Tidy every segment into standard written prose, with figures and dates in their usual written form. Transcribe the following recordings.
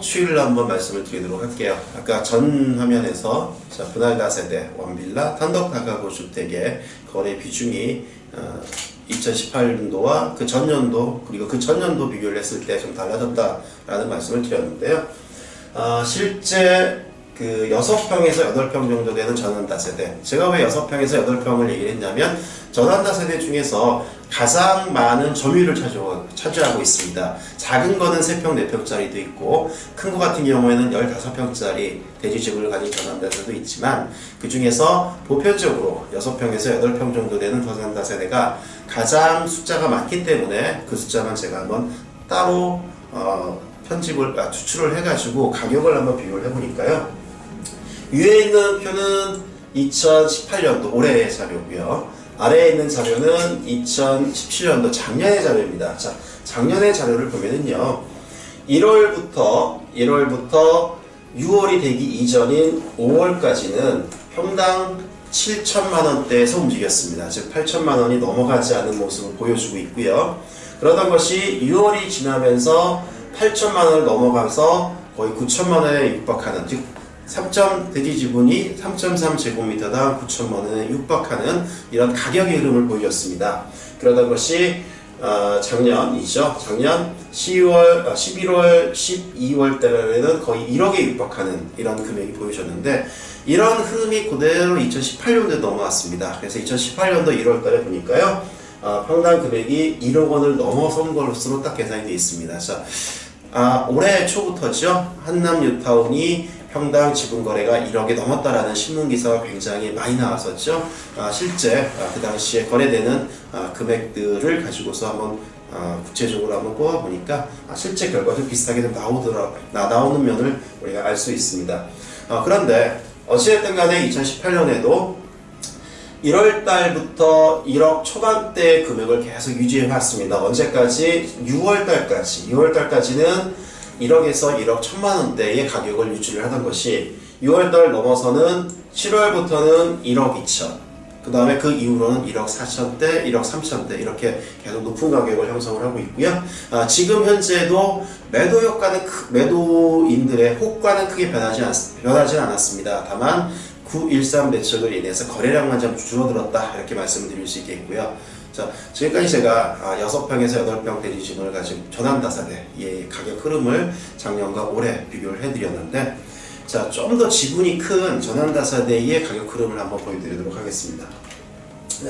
추이를 한번 말씀을 드리도록 할게요. 아까 전 화면에서 자, 분할 다세대, 원빌라, 단독 다가구 주택의 거래 비중이 2018년도와 그 전년도 그리고 그 전년도 비교를 했을 때 좀 달라졌다라는 말씀을 드렸는데요. 실제 그 6평에서 8평 정도 되는 전원다세대, 제가 왜 6평에서 8평을 얘기를 했냐면 전원다세대 중에서 가장 많은 점유율을 차지하고 있습니다. 작은 거는 3평, 4평짜리도 있고 큰 거 같은 경우에는 15평짜리 대지지구를 가진 전원다세대도 있지만 그 중에서 보편적으로 6평에서 8평 정도 되는 전원다세대가 가장 숫자가 많기 때문에 그 숫자만 제가 한번 따로 추출을 해가지고 가격을 한번 비교를 해보니까요. 위에 있는 표는 2018년도 올해의 자료고요. 아래에 있는 자료는 2017년도 작년의 자료입니다. 자, 작년의 자료를 보면은요. 1월부터 6월이 되기 이전인 5월까지는 평당 7천만원대에서 움직였습니다. 즉 8천만원이 넘어가지 않은 모습을 보여주고 있고요. 그러던 것이 6월이 지나면서 8천만원을 넘어가서 거의 9천만원에 육박하는, 즉 대지지분이 3.3제곱미터당 9천만원에 육박하는 이런 가격의 흐름을 보여줬습니다. 그러던 것이 작년이죠. 작년 11월, 12월 달에는 거의 1억에 육박하는 이런 금액이 보여줬는데 이런 흐름이 그대로 2018년도에 넘어왔습니다. 그래서 2018년도 1월 달에 보니까요. 평당 금액이 1억 원을 넘어선 것으로 딱 계산이 되어 있습니다. 자, 올해 초부터죠. 한남 뉴타운이 평당 지분 거래가 1억에 넘었다라는 신문 기사가 굉장히 많이 나왔었죠. 실제 그 당시에 거래되는 금액들을 가지고서 한번 구체적으로 한번 뽑아보니까 실제 결과도 비슷하게 좀 나오는 면을 우리가 알 수 있습니다. 그런데 어찌됐든 간에 2018년에도 1월 달부터 1억 초반대 금액을 계속 유지해 왔습니다. 언제까지? 6월 달까지는 1억에서 1억 1천만 원대의 가격을 유지를 하던 것이 6월 달 넘어서는 7월부터는 1억 2천, 그 다음에 그 이후로는 1억 4천대, 1억 3천대 이렇게 계속 높은 가격을 형성을 하고 있고요. 지금 현재도 매도인들의 호가는 크게 변하지 않았습니다. 다만 913 매축을 인해서 거래량만 좀 줄어들었다 이렇게 말씀을 드릴 수 있겠고요. 자, 지금까지 제가 6평에서 8평 대지지분을 가진 전환다세대의 가격 흐름을 작년과 올해 비교를 해드렸는데 자, 좀 더 지분이 큰 전환다세대의 가격 흐름을 한번 보여드리도록 하겠습니다.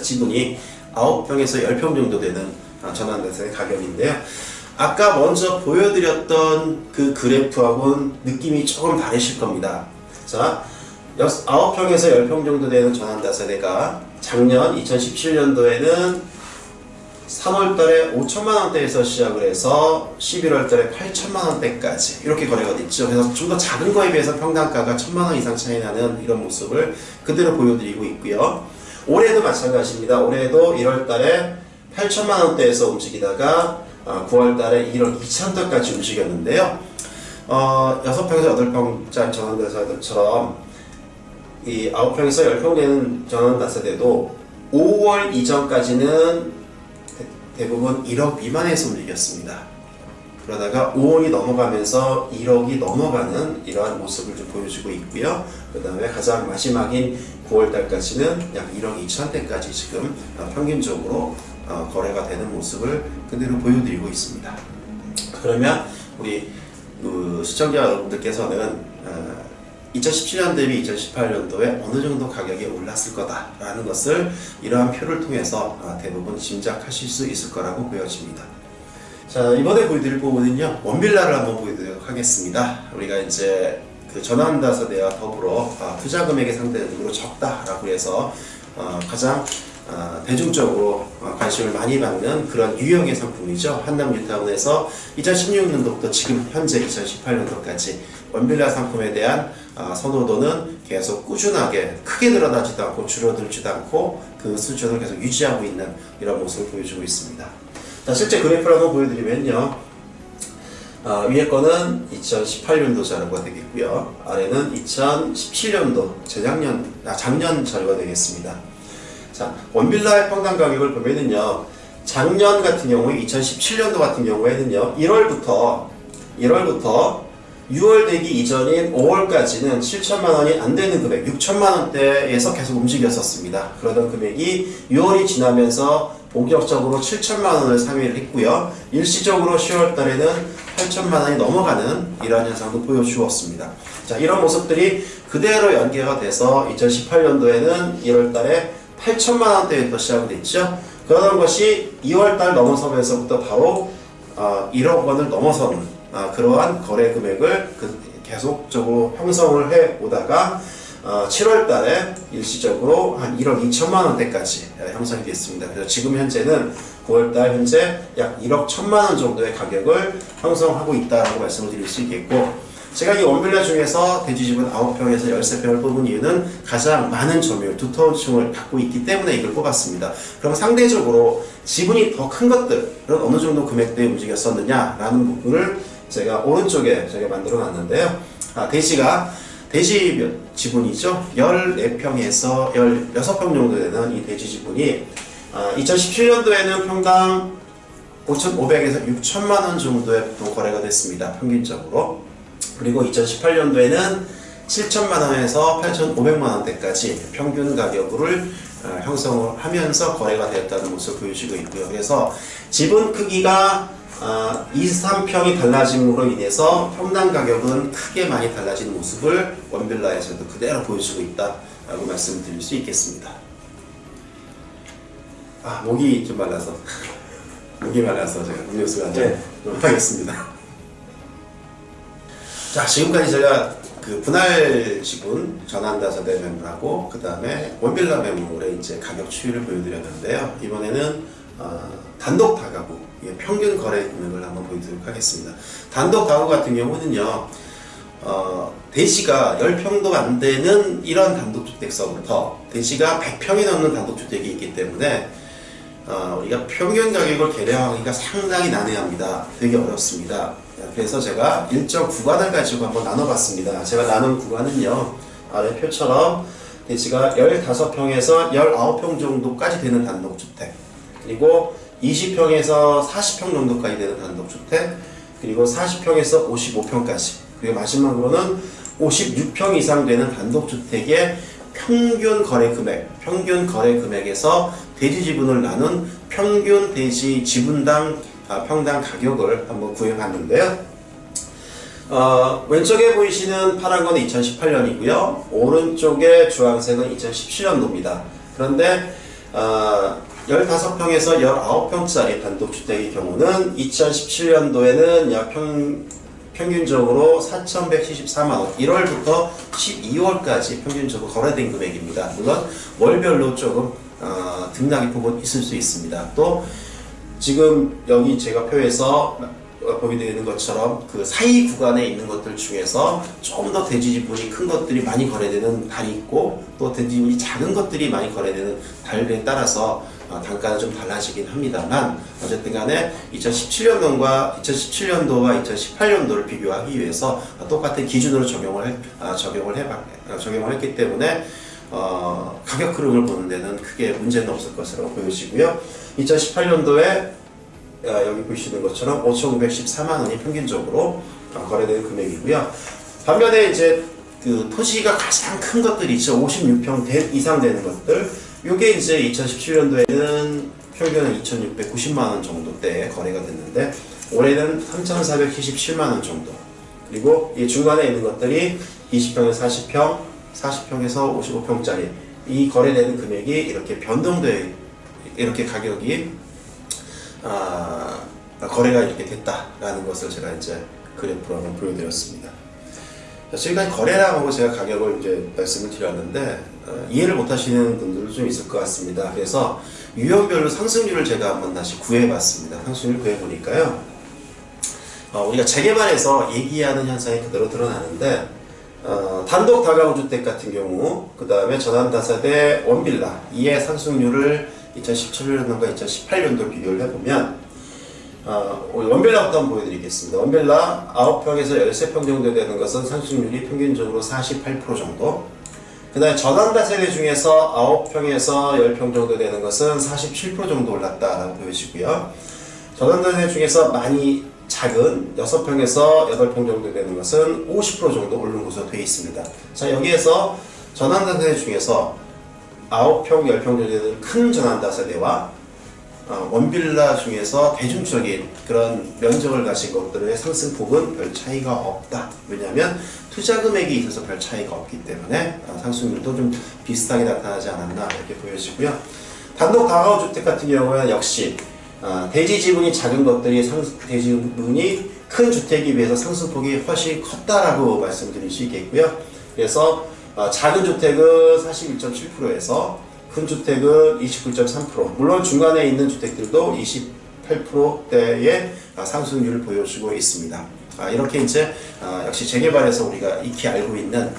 지분이 9평에서 10평 정도 되는 전환다세대 가격인데요. 아까 먼저 보여드렸던 그 그래프하고는 느낌이 조금 다르실 겁니다. 자, 9평에서 10평 정도 되는 전환다세대가 작년 2017년도에는 3월달에 5천만원대에서 시작을 해서 11월달에 8천만원대까지 이렇게 거래가 됐죠. 그래서 좀 더 작은 거에 비해서 평당가가 1천만원 이상 차이 나는 이런 모습을 그대로 보여드리고 있고요. 올해도 마찬가지입니다. 올해도 1월달에 8천만원대에서 움직이다가 9월달에 1억 2천대까지 움직였는데요. 6평에서 8평짜리 전환다세대처럼 이 9평에서 10평 되는 전환다세대도 5월 이전까지는 대부분 1억 미만에서 움직였습니다. 그러다가 5월이 넘어가면서 1억이 넘어가는 이러한 모습을 좀 보여주고 있고요. 그 다음에 가장 마지막인 9월달까지는 약 1억 2천대까지 지금 평균적으로 거래가 되는 모습을 그대로 보여드리고 있습니다. 그러면 우리 시청자 여러분들께서는 2017년 대비 2018년도에 어느 정도 가격이 올랐을 거다라는 것을 이러한 표를 통해서 대부분 짐작하실 수 있을 거라고 보여집니다. 자, 이번에 보여드릴 부분은요, 원빌라를 한번 보여드리도록 하겠습니다. 우리가 이제 그 전환다세대와 더불어 투자 금액의 상대적으로 적다라고 해서 가장 대중적으로 관심을 많이 받는 그런 유형의 상품이죠. 한남 뉴타운에서 2016년도부터 지금 현재 2018년도까지 원빌라 상품에 대한 선호도는 계속 꾸준하게 크게 늘어나지도 않고 줄어들지도 않고 그 수준을 계속 유지하고 있는 이런 모습을 보여주고 있습니다. 자, 실제 그래프를 한번 보여드리면요. 위에 거는 2018년도 자료가 되겠고요. 아래는 2017년도 작년 자료가 되겠습니다. 자, 원빌라의 평당 가격을 보면은요. 작년 같은 경우에 2017년도 같은 경우에는요. 1월부터 6월 되기 이전인 5월까지는 7천만 원이 안 되는 금액, 6천만 원대에서 계속 움직였었습니다. 그러던 금액이 6월이 지나면서 본격적으로 7천만 원을 상회를 했고요. 일시적으로 10월 달에는 8천만 원이 넘어가는 이러한 현상도 보여주었습니다. 자, 이런 모습들이 그대로 연계가 돼서 2018년도에는 1월 달에 8천만 원대부터 시작됐죠. 그러던 것이 2월 달 넘어서면서부터 바로 1억 원을 넘어서는 그러한 거래 금액을 계속적으로 형성을 해 오다가 7월 달에 일시적으로 한 1억 2천만 원대까지 형성이 됐습니다. 그래서 지금 현재는 9월 달 현재 약 1억 1천만 원 정도의 가격을 형성하고 있다고 말씀을 드릴 수 있겠고, 제가 이 원빌라 중에서 대지집은 9평에서 13평을 뽑은 이유는 가장 많은 점유율, 두터운 층을 갖고 있기 때문에 이걸 뽑았습니다. 그럼 상대적으로 지분이 더 큰 것들은 어느 정도 금액대에 움직였었느냐라는 부분을 제가 오른쪽에 제가 만들어 놨는데요. 대지 지분이죠. 14평에서 16평 정도 되는 이 대지 지분이 2017년도에는 평당 5,500에서 6천만 원 정도의 보통 거래가 됐습니다. 평균적으로. 그리고 2018년도에는 7천만 원에서 8,500만 원대까지 평균 가격을 형성을 하면서 거래가 되었다는 모습을 보여주고 있고요. 그래서 지분 크기가 2, 3평이 달라짐으로 인해서 평당 가격은 크게 많이 달라지는 모습을 원빌라에서도 그대로 보여주고 있다라고 말씀드릴 수 있겠습니다. 목이 좀 말라서 제가 음료수가 한잔 하겠습니다. 자, 지금까지 제가 그 분할 지분 전환다세대 매물하고 그 다음에 원빌라 매물의 이제 가격 추이를 보여드렸는데요. 이번에는 단독 다가구 평균 거래 금액을 한번 보여드리도록 하겠습니다. 단독 다가구 같은 경우는요, 대지가 10평도 안 되는 이런 단독주택서부터 대지가 100평이 넘는 단독주택이 있기 때문에 우리가 평균 가격을 계량하기가 상당히 난해합니다. 되게 어렵습니다. 그래서 제가 일정 구간을 가지고 한번 나눠봤습니다. 제가 나눈 구간은요, 아래 표처럼 대지가 15평에서 19평 정도까지 되는 단독주택, 그리고 20평에서 40평 정도까지 되는 단독주택, 그리고 40평에서 55평까지, 그리고 마지막으로는 56평 이상 되는 단독주택의 평균 거래 금액에서 대지 지분을 나눈 평균 대지 지분당 평당 가격을 한번 구해봤는데요. 왼쪽에 보이시는 파란 건 2018년이고요. 오른쪽에 주황색은 2017년도입니다. 그런데 15평에서 19평짜리 단독주택의 경우는 2017년도에는 약 평균적으로 4,174만원, 1월부터 12월까지 평균적으로 거래된 금액입니다. 물론 월별로 조금 등락이 부분 있을 수 있습니다. 또 지금 여기 제가 표에서 보여드리는 것처럼 그 사이 구간에 있는 것들 중에서 좀 더 대지 지분이 큰 것들이 많이 거래되는 달이 있고, 또 대지 지분이 작은 것들이 많이 거래되는 달에 따라서 단가는 좀 달라지긴 합니다만, 어쨌든 간에 2017년도와 2018년도를 비교하기 위해서 똑같은 기준으로 적용을 했기 때문에 가격 흐름을 보는 데는 크게 문제는 없을 것이라고 보여지고요. 2018년도에 여기 보시는 것처럼 5,914만 원이 평균적으로 거래되는 금액이고요. 반면에 이제 그 토지가 가장 큰 것들이 있죠. 56평 이상 되는 것들. 이게 이제 2017년도에는 평균은 2,690만 원 정도대에 거래가 됐는데, 올해는 3,477만 원 정도. 그리고 이 중간에 있는 것들이 20평에서 40평, 40평에서 55평짜리 이 거래되는 금액이 이렇게 이렇게 가격이 거래가 이렇게 됐다라는 것을 제가 이제 그래프로 한번 보여드렸습니다. 지금까지 거래라고 하고 제가 가격을 이제 말씀을 드렸는데 이해를 못하시는 분들도 좀 있을 것 같습니다. 그래서 유형별로 상승률을 제가 한번 다시 구해봤습니다. 상승률 구해보니까요, 우리가 재개발에서 얘기하는 현상이 그대로 드러나는데, 단독 다가구 주택 같은 경우, 그 다음에 전환다세대 원빌라 이의 상승률을 2017년도과 2018년도 비교를 해보면, 원빌라부터 한번 보여드리겠습니다. 원빌라 9평에서 13평 정도 되는 것은 상승률이 평균적으로 48% 정도. 그 다음에 전환다세대 중에서 9평에서 10평 정도 되는 것은 47% 정도 올랐다라고 보여지고요. 전환다세대 중에서 많이 작은 6평에서 8평 정도 되는 것은 50% 정도 오른 것으로 되어 있습니다. 자, 여기에서 전환다세대 중에서 9평, 10평 정도 되는 큰 전환다세대와 원빌라 중에서 대중적인 그런 면적을 가진 것들의 상승폭은 별 차이가 없다. 왜냐하면 투자 금액이 있어서 별 차이가 없기 때문에 상승률도 좀 비슷하게 나타나지 않았나 이렇게 보여지고요. 단독 다가구 주택 같은 경우는 역시 대지 지분이 작은 것들이 대지 지분이 큰 주택에 비해서 상승폭이 훨씬 컸다라고 말씀드릴 수 있겠고요. 그래서 작은 주택은 41.7%에서 큰 주택은 29.3%, 물론 중간에 있는 주택들도 28%대의 상승률을 보여주고 있습니다. 이렇게 이제 역시 재개발에서 우리가 익히 알고 있는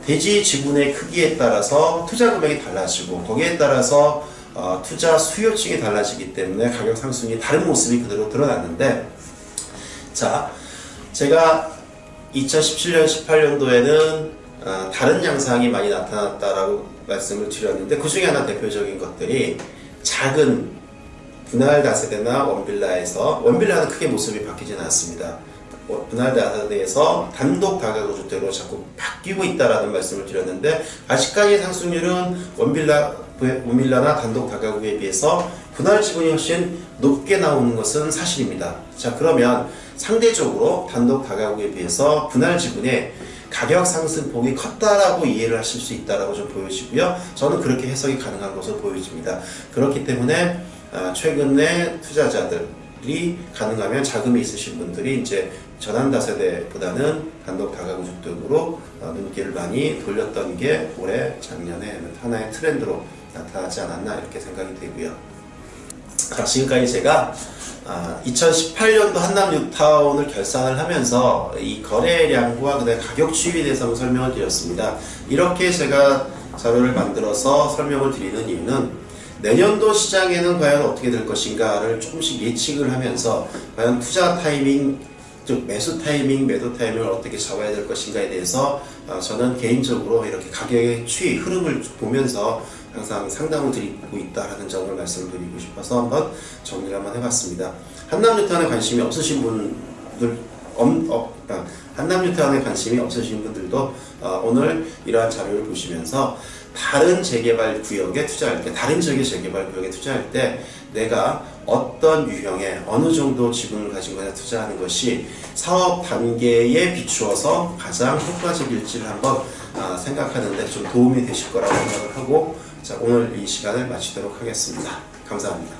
대지 지분의 크기에 따라서 투자 금액이 달라지고 거기에 따라서 투자 수요층이 달라지기 때문에 가격 상승이 다른 모습이 그대로 드러났는데, 자, 제가 2017년, 18년도에는 다른 양상이 많이 나타났다라고 말씀을 드렸는데, 그 중에 하나 대표적인 것들이 작은 분할 다세대나 원빌라에서, 원빌라는 크게 모습이 바뀌진 않습니다. 분할 다세대에서 단독 다가구 주택으로 자꾸 바뀌고 있다라는 말씀을 드렸는데, 아직까지 상승률은 원빌라나 단독 다가구에 비해서 분할 지분이 훨씬 높게 나오는 것은 사실입니다. 자, 그러면 상대적으로 단독 다가구에 비해서 분할 지분의 가격 상승폭이 컸다라고 이해를 하실 수 있다라고 좀 보여지고요. 저는 그렇게 해석이 가능한 것으로 보여집니다. 그렇기 때문에 최근에 투자자들이 가능하면 자금이 있으신 분들이 이제 전환다세대보다는 단독 다가구 주택으로 눈길을 많이 돌렸던 게 올해 작년에 하나의 트렌드로 나타나지 않았나 이렇게 생각이 되고요. 자, 지금까지 제가 2018년도 한남 뉴타운을 결산을 하면서 이 거래량과 그다음에 가격 추이에 대해서 한번 설명을 드렸습니다. 이렇게 제가 자료를 만들어서 설명을 드리는 이유는 내년도 시장에는 과연 어떻게 될 것인가를 조금씩 예측을 하면서 과연 투자 타이밍, 즉 매수 타이밍, 매도 타이밍을 어떻게 잡아야 될 것인가에 대해서 저는 개인적으로 이렇게 가격의 추이, 흐름을 보면서 항상 상담을 드리고 있다라는 점을 말씀드리고 싶어서 한번 정리를 한번 해봤습니다. 한남뉴타운에 관심이 없으신 분들, 한남뉴타운에 관심이 없으신 분들도 오늘 이러한 자료를 보시면서 다른 재개발 구역에 투자할 때, 다른 지역의 재개발 구역에 투자할 때 내가 어떤 유형의 어느 정도 지분을 가진 것에 투자하는 것이 사업 단계에 비추어서 가장 효과적일지를 한번 생각하는 데 좀 도움이 되실 거라고 생각을 하고, 자, 오늘 이 시간을 마치도록 하겠습니다. 감사합니다.